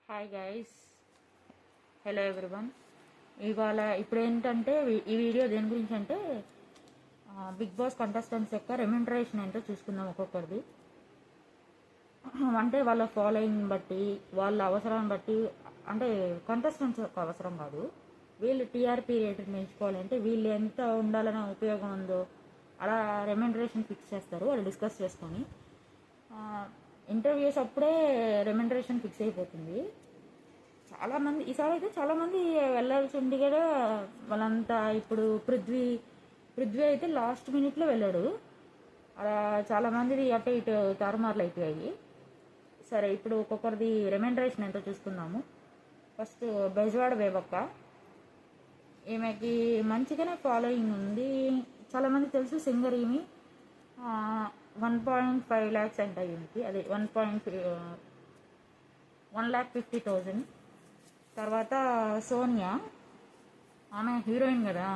Hi guys, hello everyone. ఇప్పుడు ఏంటంటే ఈ వీడియో దేని గురించి అంటే బిగ్ బాస్ కంటెస్టెంట్స్ యొక్క రెమ్యూనరేషన్ ఏంటో చూసుకుందాం ఒక్కొక్కరిది. అంటే వాళ్ళ ఫాలోయింగ్ బట్టి, వాళ్ళ అవసరాన్ని బట్టి, అంటే కంటెస్టెంట్స్ యొక్క అవసరం కాదు, వీళ్ళు టీఆర్పీ రేటింగ్ పెంచుకోవాలంటే వీళ్ళు ఎంత ఉండాలనే ఉపయోగం ఉందో అలా రెమ్యూనరేషన్ ఫిక్స్ చేస్తారు. వాళ్ళు డిస్కస్ చేసుకొని ఇంటర్వ్యూస్ అప్పుడే రెమ్యూనరేషన్ ఫిక్స్ అయిపోతుంది. చాలామంది ఈసారి అయితే చాలామంది వెళ్ళాల్సి ఉంది కదా. వాళ్ళంతా ఇప్పుడు పృథ్వీ అయితే లాస్ట్ మినిట్లో వెళ్ళాడు. అలా చాలామందిది అటు ఇటు తారుమార్లు అయిపోయాయి. సరే, ఇప్పుడు ఒక్కొక్కరిది రెమ్యూనరేషన్ ఎంతో చూసుకుందాము. ఫస్ట్ బెజవాడ బేబక్క, ఈమెకి మంచిగానే ఫాలోయింగ్ ఉంది, చాలామంది తెలుసు. సింగర్ ఈమె 1.5 lakhs అంట ఈమెకి, అదే 1,50,000. తర్వాత సోనియా, ఆమె హీరోయిన్ కదా,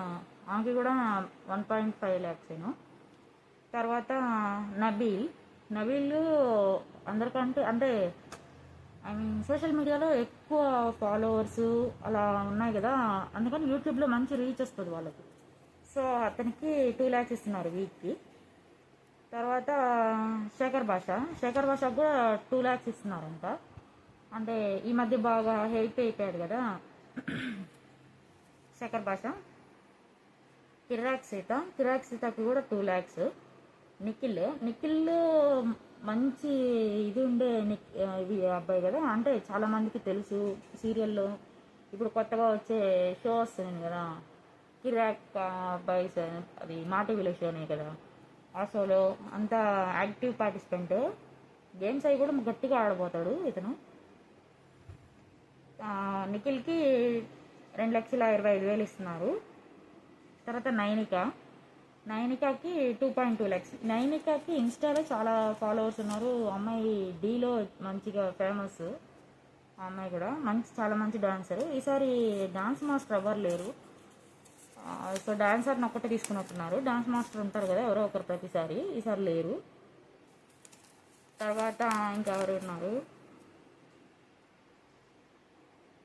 ఆమెకి కూడా 1.5 lakhs ఏమో. తర్వాత నబీల్ అందరికంటే అంటే ఐ మీన్ సోషల్ మీడియాలో ఎక్కువ ఫాలోవర్స్ అలా ఉన్నాయి కదా, అందుకని యూట్యూబ్లో మంచి రీచ్ వస్తుంది వాళ్ళకి. సో అతనికి 2 lakhs ఇస్తున్నారు వీక్కి. తర్వాత శేఖర్ భాషకు కూడా 2 lakhs ఇస్తున్నారంట. అంటే ఈ మధ్య బాగా హెల్ప్ అయిపోయాడు కదా శేఖర్ భాష. కిరాక్ సీతకి కూడా 2 lakhs. నిఖిల్ మంచి ఇది ఉండే అబ్బాయి కదా, అంటే చాలా మందికి తెలుసు సీరియల్లో. ఇప్పుడు కొత్తగా వచ్చే షో వస్తుంది కదా, కిరాక్ అబ్బాయి, అది మా టీవీలో షోనే కదా. ఆ షోలో అంతా యాక్టివ్ పార్టిసిపెంట్, గేమ్స్ అవి కూడా గట్టిగా ఆడబోతాడు ఇతను. నిఖిల్కి 2,25,000 ఇస్తున్నారు. తర్వాత నైనికాకి 2.2 lakhs. నైనికాకి ఇన్స్టాలో చాలా ఫాలోవర్స్ ఉన్నారు. అమ్మాయి డీలో మంచిగా ఫేమస్. ఆ అమ్మాయి కూడా చాలా మంచి డాన్సర్. ఈసారి డాన్స్ మాస్టర్ ఎవరు లేరు, సో డాన్సర్ని ఒక్కటే తీసుకున్నట్టున్నారు. డాన్స్ మాస్టర్ ఉంటారు కదా ఎవరో ఒకరు ప్రతిసారి, ఈసారి లేరు. తర్వాత ఇంకా ఎవరు ఉన్నారు,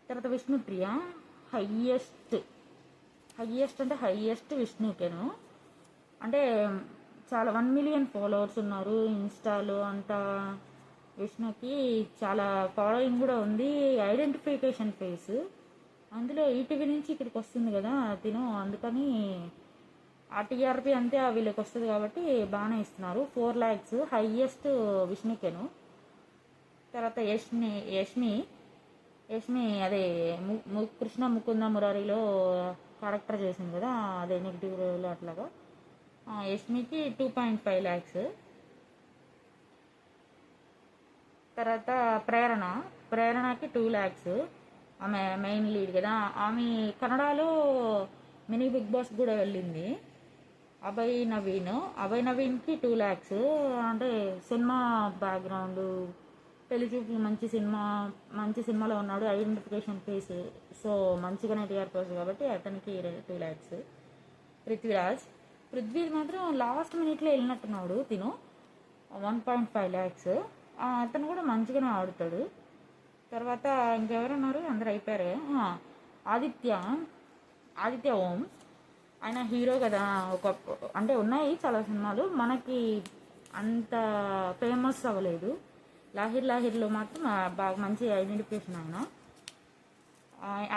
తర్వాత విష్ణుప్రియ హయ్యెస్ట్ అంటే హయ్యెస్ట్ విష్ణుకేను. అంటే చాలా 1 million ఫాలోవర్స్ ఉన్నారు ఇన్స్టాలో అంతా. విష్ణుకి చాలా ఫాలోయింగ్ కూడా ఉంది. ఐడెంటిఫికేషన్ ఫేస్, అందులో ఈటీవీ నుంచి ఇక్కడికి వస్తుంది కదా తిను, అందుకని ఆ టీఆర్పీ అంతే వీళ్ళకి వస్తుంది కాబట్టి బాగానే ఇస్తున్నారు. 4 lakhs హయ్యెస్ట్ విష్ణుకేను. తర్వాత యష్మి అదే కృష్ణ ముకుంద మురారిలో క్యారెక్టర్ చేసింది కదా, అదే నెగిటివ్ రోల్ అట్లాగా. యష్మికి 2.5 lakhs. తర్వాత ప్రేరణకి 2 lakhs. ఆమె మెయిన్ లీడ్ కదా, ఆమె కన్నడలో మినీ బిగ్ బాస్ కూడా వెళ్ళింది. అభయ్ నవీన్కి 2 lakhs. అంటే సినిమా బ్యాక్గ్రౌండ్, పెళ్లి చూపులు మంచి సినిమాలో ఉన్నాడు, ఐడెంటిఫికేషన్ ఫేస్, సో మంచిగానే టీఆర్పీ వస్తుంది కాబట్టి అతనికి 2 lakhs. పృథ్వీ మాత్రం లాస్ట్ మినిట్లో వెళ్ళినట్టున్నాడు తిను, 1.5 lakhs. అతను కూడా మంచిగానే ఆడుతాడు. తర్వాత ఇంకెవరున్నారు, అందరు అయిపోయారు. ఆదిత్య ఓం, ఆయన హీరో కదా. అంటే ఉన్నాయి చాలా సినిమాలు, మనకి అంత ఫేమస్ అవ్వలేదు. లాహిర్లో మాత్రం బాగా మంచి ఐడెంటిఫికేషన్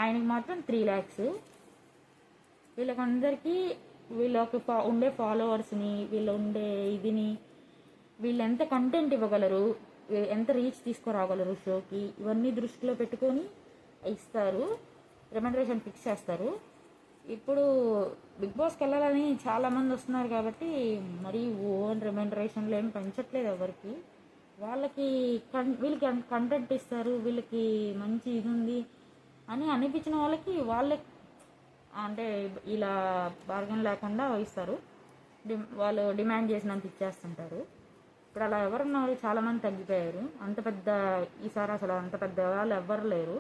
ఆయనకి మాత్రం 3 lakhs. వీళ్ళకందరికీ వీళ్ళకి ఉండే ఫాలోవర్స్ని, వీళ్ళు ఉండే ఇదిని, వీళ్ళు ఎంత కంటెంట్ ఇవ్వగలరు, ఎంత రీచ్ తీసుకురాగలరు షోకి, ఇవన్నీ దృష్టిలో పెట్టుకొని ఇస్తారు, రెమ్యూనరేషన్ ఫిక్స్ చేస్తారు. ఇప్పుడు బిగ్ బాస్కి వెళ్ళాలని చాలామంది వస్తున్నారు కాబట్టి మరీ ఓన్ రెమ్యూనరేషన్లు ఏమి పెంచట్లేదు ఎవరికి. వీళ్ళకి కంటెంట్ ఇస్తారు, వీళ్ళకి మంచి ఇది ఉంది అని అనిపించిన వాళ్ళకి అంటే ఇలా బార్గెన్ లేకుండా ఇస్తారు. వాళ్ళు డిమాండ్ చేసినంత ఇచ్చేస్తుంటారు. ఇప్పుడు అలా ఎవరున్నారు, చాలామంది తగ్గిపోయారు. ఈసారి అసలు అంత పెద్ద వాళ్ళు ఎవ్వరు లేరు.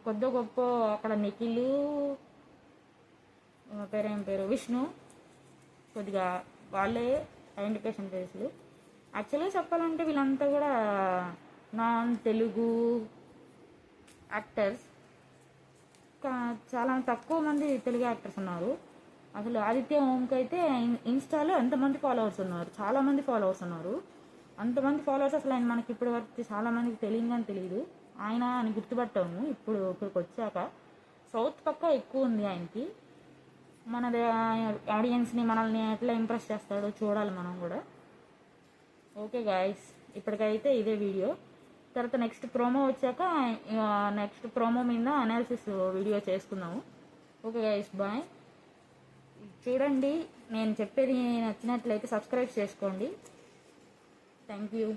కొద్ది గొప్ప అక్కడ నిఖిల్, పేరు విష్ణు, కొద్దిగా వాళ్ళే ఐడెంటిఫికేషన్ ఫేస్లు. యాక్చువల్గా చెప్పాలంటే వీళ్ళంతా కూడా నాన్ తెలుగు యాక్టర్స్. చాలా తక్కువ మంది తెలుగు యాక్టర్స్ ఉన్నారు. అసలు ఆదిత్య ఓంకి అయితే ఇన్స్టాలో ఎంతమంది ఫాలోవర్స్ ఉన్నారు, చాలామంది ఫాలోవర్స్ ఉన్నారు. అంతమంది ఫాలోవర్స్ అసలు ఆయన మనకి ఇప్పటి వరకు చాలామందికి తెలియదని తెలియదు. ఆయన అని గుర్తుపట్టాము ఇప్పుడు ఇక్కడికి వచ్చాక. సౌత్ పక్క ఎక్కువ ఉంది ఆయనకి. మన ఆడియన్స్ని మనల్ని ఎట్లా ఇంప్రెస్ చేస్తాడో చూడాలి మనం కూడా. ఓకే గాయస్, ఇప్పటికైతే ఇదే వీడియో. తర్వాత నెక్స్ట్ ప్రోమో వచ్చాక నెక్స్ట్ ప్రోమో మీద అనాలిసిస్ వీడియో చేసుకుందాము. Okay guys, bye. చూడండి, నేను చెప్పేది నచ్చినట్లయితే సబ్స్క్రైబ్ చేసుకోండి. Thank you.